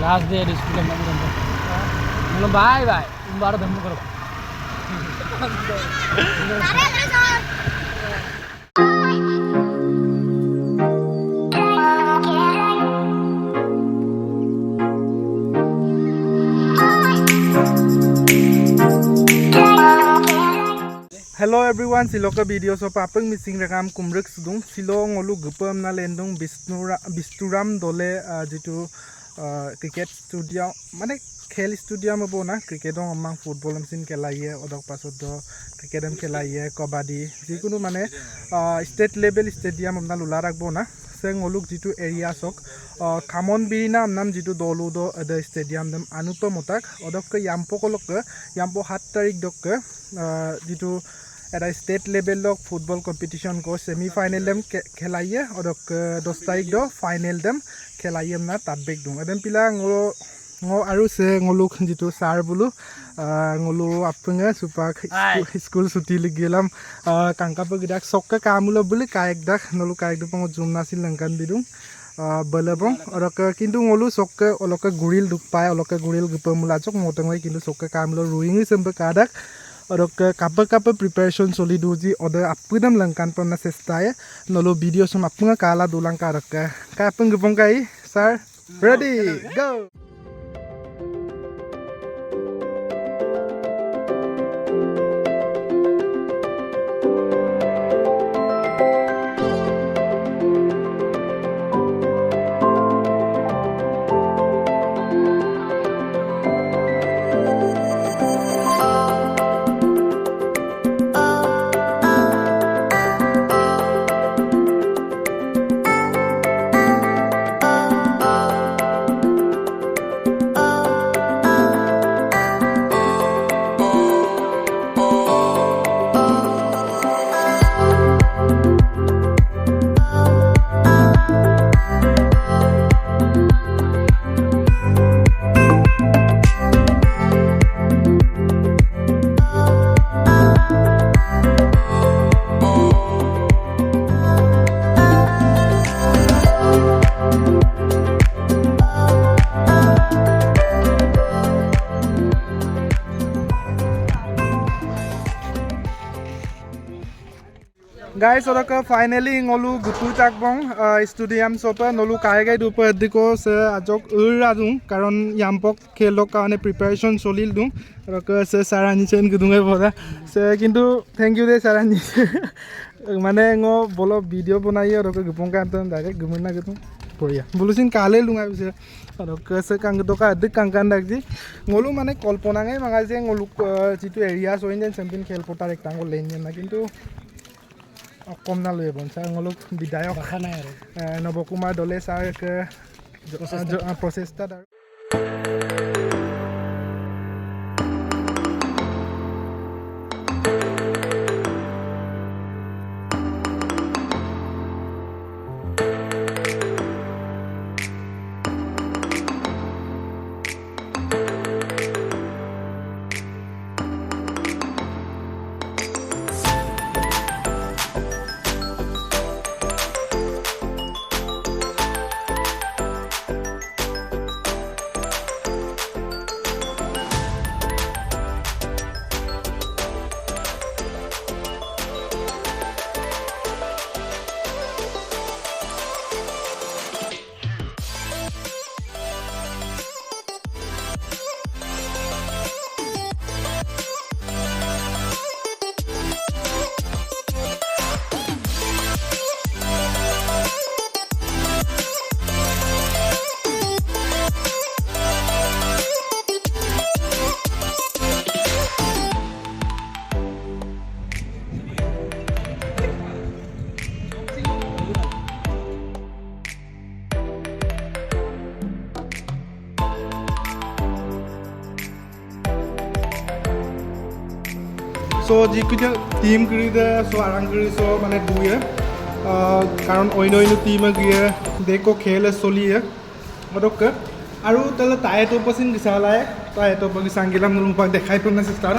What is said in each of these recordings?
last day di school namu kan mula bye bye baru dhammu karo Hello everyone, siloka video so papeng missing rekam kumrek sudung silong olu gupam na lendung bisturam dole jitu cricket studio mane khel studio ma bona cricket ong amang football mesin kelaiye odok pasot do cricket em kelaiye kabadi jikunu mane state level stadium amna lula rakbo na seng oluk jitu area sok kamon birina nam jitu dolu do the stadium dem anupamotak odok ke yampo kolok yampo 7 tarik dok jitu এটা state লেভেলক football competition কো semi final them খেলাইয়ে অদক 10 তারিখ দ final them খেলাইয়ে না তাত back দুং এদম পিলা ngো আৰু সে ngলুক জিতু সার বুলু ngলু আপঙ্গে সুপাক school ছুটি লিগেলাম কাঙ্কাপ গিদাক সক্কা কামুল বুলি কায়েক দাক নলু কায়েক দপং জুমনাছিল লঙ্কান বিদুং বলবং অরক কিন্তু ngলু সক্কা অলকে গুৰিল দুপ পায় অলকে গুৰিল গপমুলা চক মতংই কিন্তু সক্কা কামুল রুইং sembe kadak और काप प्रिपरेशन सोली दूजी और अपना लंकान पर ना सेस्टाए नलो वीडियो सम अपना काला दुलांग का रखा का अपन गपंग का ही सर रेडी गो गाइस और finally ngolu gutu takbong stadium sopa nolu kaigai dupa diko se ajok uradung karon yampok khelok kane preparation solil dung raka se sarani chen gudungai boda se kintu thank you de sarani mane ngo bolo video banaiye raka gupong kan tan direct gumna gutung poria bolusin kale lunga bise raka se kang doka dik kangkan dakji ngolu mane kolpona ngai mangai je ngolu jitu area so indian champion khel potar ektangol lein na kintu কম না লয়ে বন sir ngolok বিধায়ক খানা আর নবকুমার দলে sir কে প্রসেসটা so jikuja team krida so arang kri so mane duye karon oino team agiye deko khele soliye odok aru tale tae to pasin gisalae tae to pagisangilam nulung pa dekhai puna star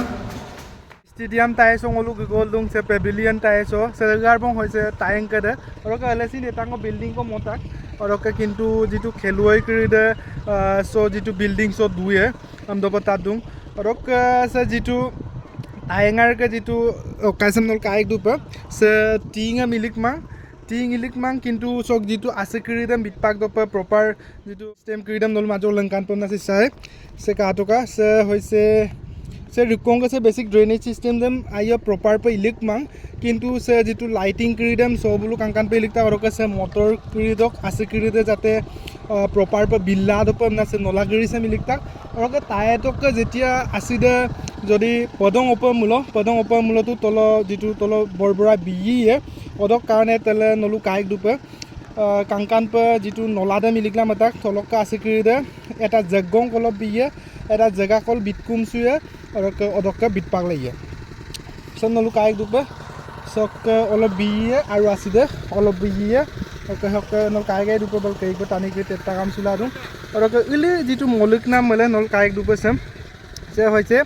stadium tayo so ngolu goldung se pavilion tayo so sergar bong hoise tayeng kade oroka LSC netango building ko motak oroka kintu jitu kheloi kride so jitu building so duye amdo pata dung oroka se jitu tayengar ke jitu kaisam nol kaik dupa se tinga milik mang kintu sok jitu ase kridam bitpak dopa proper jitu stem kridam nol major langkan pamna se sai se ka toka se hoise se rukong se basic drainage system dem ayo proper pe ilik mang kintu se jitu lighting kridam sobulu kankan pe ilikta oroka se motor kridok ase kride jate proper pe billa dopa na se nolagiri se milikta oroka taye tok jetia aside যদি পদং ওপৰ মূলটো তল যিটো তল বৰবৰা বিয়ে অদক কাৰণে তেলে নলু কাইক দুপে Kangkan pay যিটো নলাদে মিলিকলা মাতাক তলকা আছে কিৰিদে এটা জগং কল বিয়ে এটা জেগা কল বিটকুম সুয়ে আৰু অদক বিটপাক লাগিয়ে সব নলু কাইক দুপে সক অলপ বিয়ে আৰু আছিদে অলপ বিয়ে ওকে হক নল কাইকে দুপে বল কেইক টানি কৰি তেটা কাম চলা দু আৰু ইলি যিটো মৌলিক নাম মলে নল কাইক দুপে সেম যে হৈছে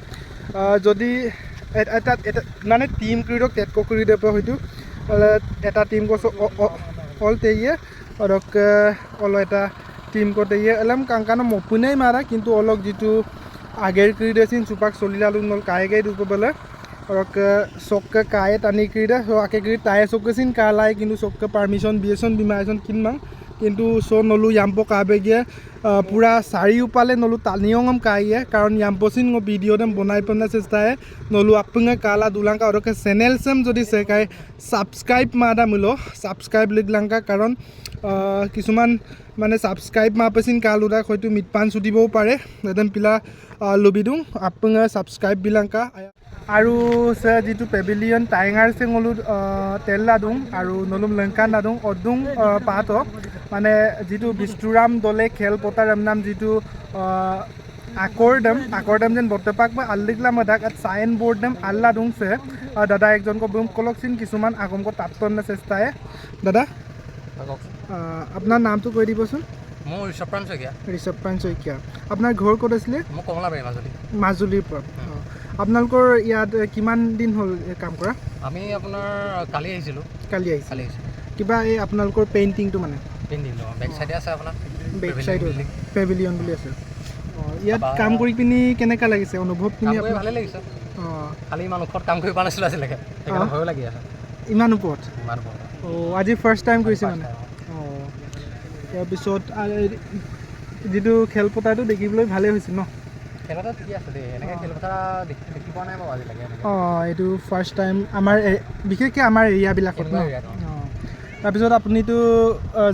যদি এটা মানে টিম ক্ৰীডক টেট কৰি দেব হয়তো এটা টিম কো অল তেয়ে আৰু অল এটা টিম কো তেয়ে এলম কাংকানো মপুনেই মাৰা কিন্তু অলক যিটো আগেৰ ক্ৰীডেছিন সুপাক চলিলালু নল কাইগে দুপ বলে আৰু চক কায়ে টানি ক্ৰীডে সো আকে ক্ৰীড তায়ে চকছিন কালাই কিন্তু চক পারমিশন বিএসন বিমায়জন কিনমাং কিন্তু সো নলু ইয়াম্পো কাবেগে পুরা সারি উপালে নলু তানিয়ঙম কাইয়ে কারণ ইয়াম্পোসিন ভিডিও দেম বনাই পনা চেষ্টায় নলু আপঙ্গে কালা দুলাঙ্কা ওরকে চ্যানেল সেম যদি সেকাই সাবস্ক্রাইব মাদা মুলো সাবস্ক্রাইব লিগলাঙ্কা কারণ কিছুমান মানে সাবস্ক্রাইব মাপেছিন কালুদা হয়তো মিটপান সুদিবও পারে এদম পিলা লবিদুং আপঙ্গে সাবস্ক্রাইব বিলাঙ্কা আৰু সে যিটো পেভিলিয়ন টাইঙাৰ সে নলু তেল লাদুং আৰু নলুম লংকান লাদুং অদুং পাত মানে যিটো বিষ্ণুৰাম দলে খেল পতাৰ নাম যিটো আকৰডাম যেন বৰ্তপাক বা আল্লিগলা মধাক সাইন বোর্ড নাম আল্লা দুং সে দাদা একজন কবুম কলকসিন কিছুমান আগম কো তাত্তন চেষ্টায় দাদা আপোনাৰ নামটো কৈ দিবচোন মোৰ ঋষভপ্ৰাণ শইকীয়া আপোনাৰ ঘৰ ক'ত আছিলে মোৰ কমলাবাৰী মাজুলীৰ পৰা আপোনালোকৰ ইয়াত কিমান দিন হ'ল কাম কৰা আমি আপোনাৰ কালি আহিছিলোঁ কিবা এই আপোনালোকৰ পেইণ্টিংটো মানে পেইণ্টিং বেক সাইডে আছে আপোনাৰ বেক সাইড পেভিলিয়ন বুলি আছে ইয়াত কাম কৰি পিনি কেনেকা লাগিছে অনুভৱ কিনি আপোনাৰ ভালে লাগিছে খালি ইমান ওপৰত কাম কৰিব পৰা নাছিলোঁ আজিলৈকে সেইকাৰণে ভয়ো লাগি আছে ইমান ওপৰত আজি ফাৰ্ষ্ট টাইম কৰিছে মানে তাৰপিছত যিটো খেলপথাৰটো দেখিবলৈ ভালেই হৈছে ন খেলপথাৰ ঠিকে আছে দেই এনেকৈ খেলপথাৰ দেখি পোৱা নাই বাৰু আজিলৈকে এইটো ফাৰ্ষ্ট টাইম আমাৰ বিশেষকৈ আমাৰ এৰিয়াবিলাকত ন তাৰপিছত আপুনিতো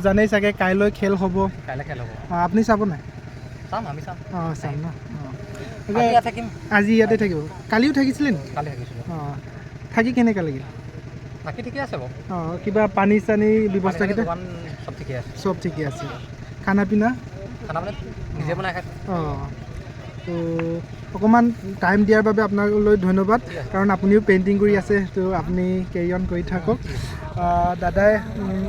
জানেই চাগে কাইলৈ খেল হ'ব আপুনি চাব নাই আমি চাম চাম ন থাকিম আজি ইয়াতে থাকিব কালিও থাকিছিলে নি কালি থাকিছিলোঁ থাকি কেনেকুৱা লাগিল বাকী ঠিকে আছে বাৰু কিবা পানী চানী ব্যৱস্থা কেইটা চব ঠিকে আছে খানা পিনা নিজে বনাই খাই তো অকণমান টাইম দিয়াৰ বাবে আপোনালৈ ধন্যবাদ কাৰণ আপুনিও পেইণ্টিং কৰি আছে তো আপুনি কেৰি অন কৰি থাকক দাদাই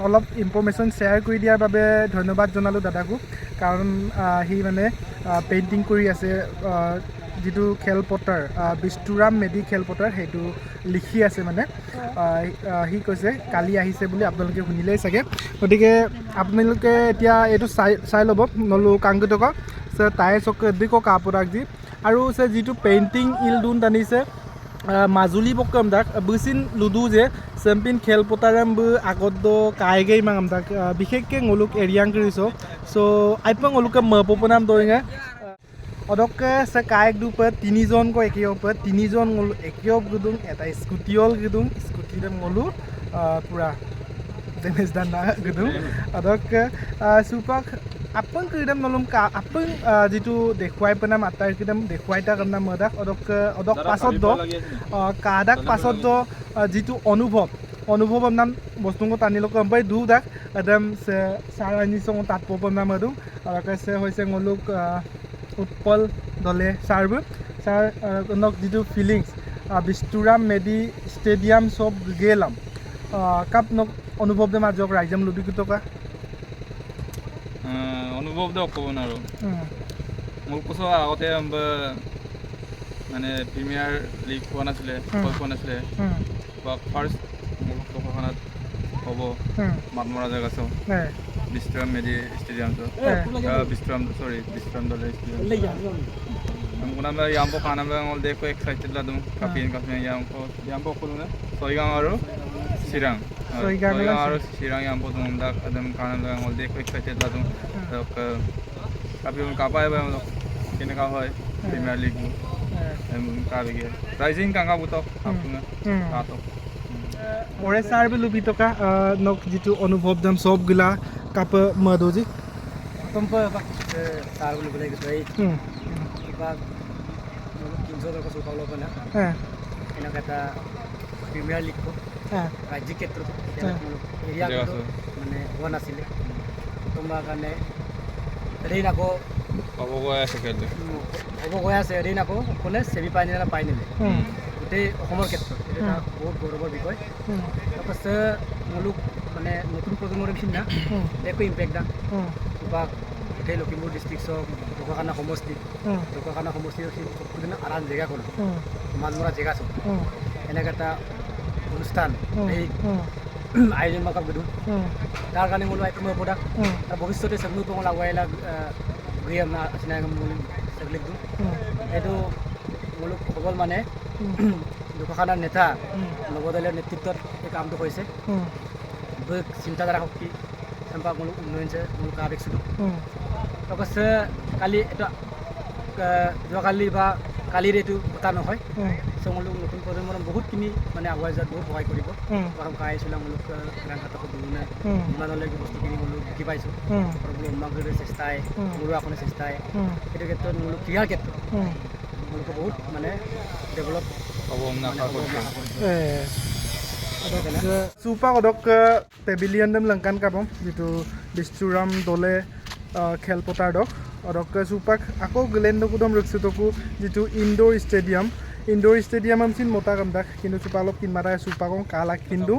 অলপ ইনফৰ্মেশ্যন শ্বেয়াৰ কৰি দিয়াৰ বাবে ধন্যবাদ জনালোঁ দাদাকো কাৰণ সি মানে পেইণ্টিং কৰি আছে যিটো খেলপথাৰ বিষ্ণুৰাম মেডি খেলপথাৰ সেইটো লিখি আছে মানে সি কৈছে কালি আহিছে বুলি আপোনালোকে শুনিলেই চাগে গতিকে আপোনালোকে এতিয়া এইটো চাই ল'ব নলু কাংকুটকা সে তাই চক দিকো কাপোৰাক যি আৰু সে যিটো পেইণ্টিং ইলডুন টানিছে মাজুলী বক্কম দাক বুচিন লুডু যে চেম্পিয়ন খেলপথাৰাম বু আগত কাইগেই মাঙাম দাক বিশেষকৈ ngoluk এৰিয়াং কৰিছো চ' আইপং ngoluk মপপনাম দৰিঙা অদকে সে কাইক দুপে তিনিজন কো একে ওপে তিনিজন ngolu একে অপ গুদুং এটা স্কুটিয়ল গুদুং স্কুটিতে ngolu পুৰা ডেমেজ দানা গুদুং অদকে সুপাক আপং কিদম নলুম কা আপং যিটো দেখুৱাই পনাম আটাৰ কিদম দেখুৱাইতা কৰনা মদাক অদক পাছত দ কাদাক পাছত দ যিটো অনুভৱ নাম বস্তুঙ্গ টানিলো কম্পাই দু দাক একদম সাৰ আনি সং তাত পপম নাম আদু আৰু কাছে হৈছে ngoluk উৎপল দলে সাৰ্ব সাৰ নক যিটো ফিলিংস বিষ্ণুৰাম মেডি ষ্টেডিয়াম সব গেলাম কাপ নক অনুভৱ দে মাজক ৰাইজম লুবিকুতকা অনুভৱ দক ক'ব নোৱাৰোঁ মোৰ কোচ আগতে মানে প্ৰিমিয়াৰ লীগ পোৱা নাছিলে পোৱা নাছিলে বা ফাৰ্ষ্ট মুলুক দোকানত হ'ব মাতমৰা জেগা চাওঁ বিষ্ট্ৰাম মেডি ষ্টেডিয়ামটো বিষ্ট্ৰাম দলে stadium Muna yang po kanan ba ngol deko excited la dum kapin yang po kulo na Soigang aru Sirang aru Sirang yang po dum da adam kanan ba ngol deko excited la dum kapin kapa ba ngol kene ka hoy Premier League ka bege rising kanga buto apuna ato ওৰে sir বলু বিটকা নক যেটো অনুভৱ দম সব গলা cup মদোজি Tumpa pak sar bulu bulu gitu ay. Pak kinso ko sa Paulo pa na. Ina kata Premier League ko. Rajya ketro. Area ko mane wana sile. Tumba kane reina ko abo goya se kelde abo goya se reina ko kone semi final na final. Ute homor ketro. Eta বহুত গৌৰৱৰ বিষয়। তাৰপাছত মুলুক মানে নতুন প্ৰজন্মৰ বিচিনা একো impact দা বা গোটেই লখিমপুৰ ডিষ্ট্ৰিক্ট ঢকুৱাখানা সমষ্টিৰ প্ৰতিদিন আৰাম জেগা হ'ল মানমৰা জেগা চব এনেকৈ এটা অনুষ্ঠান এই আয়োজন মাকাপ গধু তাৰ কাৰণে মোলো একো প্ৰডাক্ট তাৰ ভৱিষ্যতে সগনু পঙল আগুৱাইলা গৈ আমৰা চিনাই সেগুলি এইটো মুলুক সকল মানে ঢকুৱাখানাৰ নেতা নৱদলীয় নেতৃত্বত এই কামটো হৈছে চিন্তাধাৰা শক্তি সম্পাদক উন্নয়ন মূলক আবেগিক অৱশ্যে কালি এটা যোৱাকালি বা কালিৰ এইটো কথা নহয় চমলুক নতুন প্ৰজন্মৰ বহুতখিনি মানে আগুৱাই যোৱাত বহুত সহায় কৰিব কাৰণ কাই চলা মূলক ৰাংঘাটক দুগুণে ইমানলৈকে বস্তুখিনি মূলক দেখি পাইছোঁ উন্মাগৰ চেষ্টাই মোৰো আপোনাৰ চেষ্টাই সেইটো ক্ষেত্ৰত মূলক ক্ৰীড়াৰ ক্ষেত্ৰত মূলক বহুত মানে ডেভেলপ হ'ব সুপা কদক পেভিলিয়ন দম লংকান কাপম যেটো বিষ্টুৰাম দলে খেলপথাৰ দক অদক সুপাক আকৌ গ্লেণ্ডকুদম ৰক্ষিতকু যেটো ইনডোৰ ষ্টেডিয়াম আমচিন মতা কামদাক কিন্তু সুপা অলপ কিনমাৰা সুপাকং কালাক কিন্তু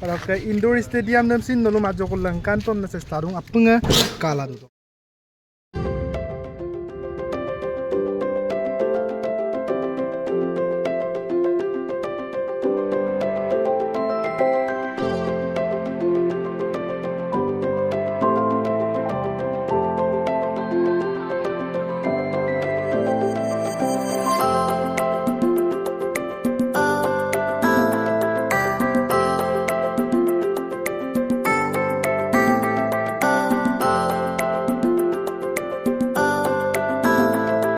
অদক ইনডোৰ ষ্টেডিয়াম দমচিন নলো মাজকল লংকান তন চেষ্টা দং আপুঙা কালা দুটো